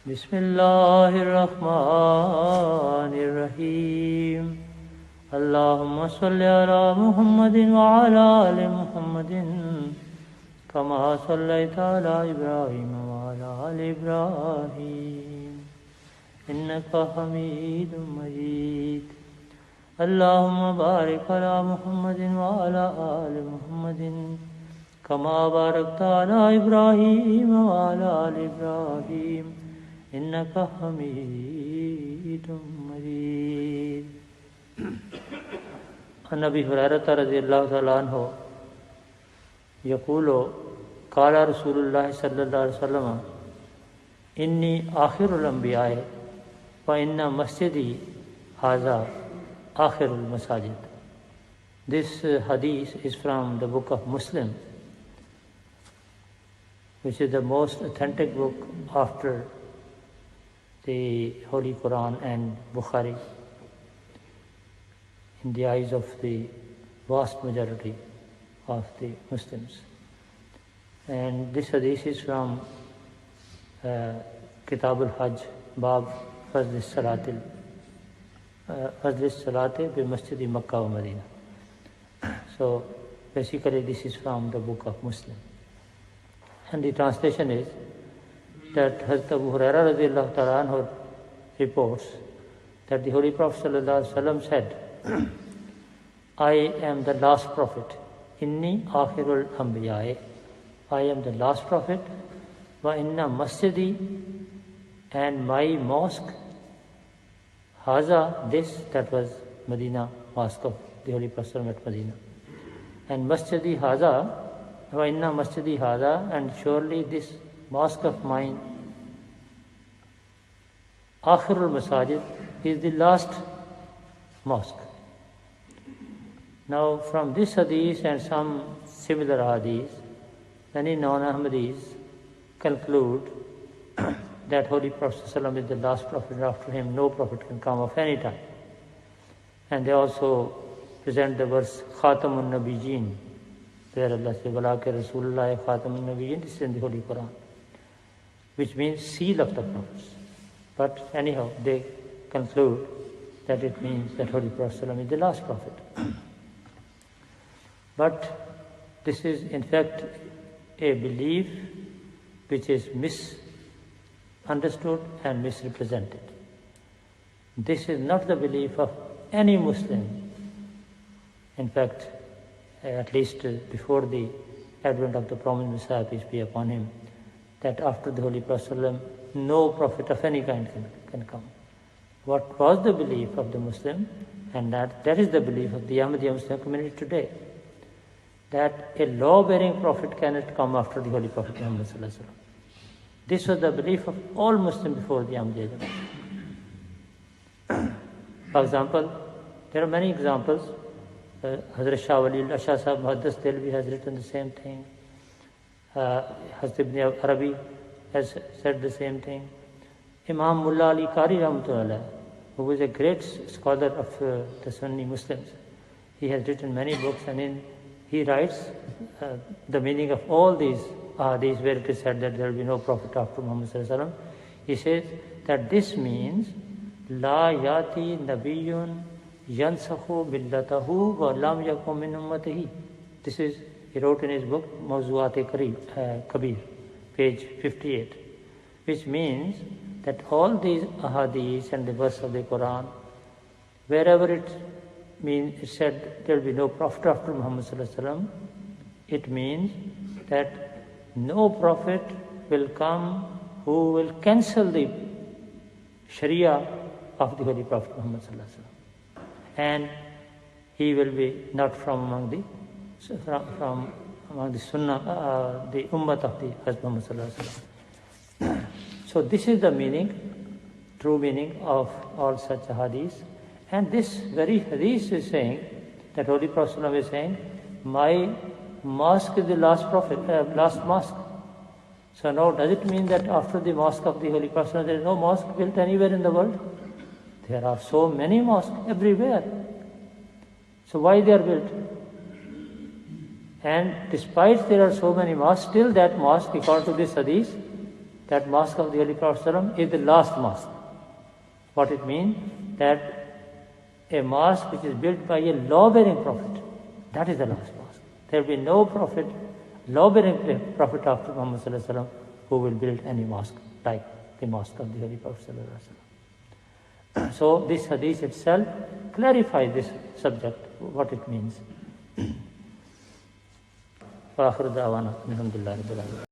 Bismillahirrahmanirrahim. Allahumma salli ala Muhammadin wa ala ali Muhammadin kama sallaita ala Ibrahim wa ala ali Ibrahim innaka Hamidum Majid. Allahumma barik ala Muhammadin wa ala ali Muhammadin kama barakta ala Ibrahim wa ala ali Ibrahim innaka Hamidum Majid. عن أبي هريرة رضي الله تعالى عنه يقول قال رسول الله صلى الله عليه وسلم إني آخر الأنبياء وإن مسجدي هذا آخر المساجد. This hadith is from the book of Muslim, which is the most authentic book after the Holy Quran and Bukhari in the eyes of the vast majority of the Muslims. And this hadith is from Kitab al-Hajj, Bab Fazl Salati bi Masjid Makkah wa Medina. So basically this is from the book of Muslim. And the translation is that Hazrat Abu Hurairah radiallahu ta'ala anhu reports that the Holy Prophet sallallahu alaihi wasallam said, I am the last prophet. Inni akhirul anbiya. I am the last prophet. Wa inna masjidi, and my mosque, haza, this, that was Medina, mosque of the Holy Prophet at Medina. And masjidi haza, wa inna masjidi haza, and surely this mosque of mine, akhirul masajid, is the last mosque. Now from this hadith and some similar hadith, many non-Ahmadis conclude that Holy Prophet ﷺ is the last prophet, and after him no prophet can come of any time. And they also present the verse Khatamun Nabiyyin, where Allah says, Walaka Rasulullah Khatamun Nabiyyin, this is in the Holy Quran, which means seal of the prophets. But anyhow, they conclude that it means that Holy Prophet ﷺ is the last prophet. But this is in fact a belief which is misunderstood and misrepresented. This is not the belief of any Muslim. In fact, at least before the advent of the promised Messiah, peace be upon him, that after the Holy Prophet ﷺ, no prophet of any kind can come. What was the belief of the Muslim, and that is the belief of the Ahmadiyya Muslim community today, that a law-bearing prophet cannot come after the Holy Prophet Muhammad sallallahu alaihi wasallam. This was the belief of all Muslims before the Ahmadiyya Jamaat. For example, there are many examples. Hazrat Shah Waliullah Shah Sahib Muhaddis Delvi has written the same thing. Hazrat Ibn Arabi has said the same thing. Imam Mullah Ali Qari Rahmatullah, who was a great scholar of the Sunni Muslims, he has written many books, and he writes the meaning of all these ahadith where it is said that there will be no prophet after Muhammad sallallahu alaihi wasallam. He says that this means La yati nabiyyun yansakhu billatahu wa lam yakum min ummatihi. This is, he wrote in his book Mawzu'at-e-Kabir, page 58, which means that all these ahadith and the verse of the Quran, wherever it said there will be no prophet after Muhammad sallallahu alaihi wasallam, it means that no prophet will come who will cancel the Sharia of the Holy Prophet Muhammad sallallahu alaihi wasallam, and he will be not from among the Sunnah, the Ummah of the Hazrat Muhammad sallallahu alaihi wasallam. So this is the meaning, true meaning of all such hadiths. And this very hadith is saying that Holy Prophet ﷺ is saying, my mosque is the last mosque. So now does it mean that after the mosque of the Holy Prophet ﷺ, there is no mosque built anywhere in the world? There are so many mosques everywhere. So why they are built? And despite there are so many mosques, still that mosque, according to this hadith, that mosque of the Holy Prophet ﷺ is the last mosque. What it means? That a mosque which is built by a law-bearing prophet, that is the last mosque. There will be no prophet, law-bearing prophet after Muhammad ﷺ who will build any mosque like the mosque of the Holy Prophet ﷺ. So this hadith itself clarifies this subject, what it means. وآخر دعوانا الحمد لله رب العالمين.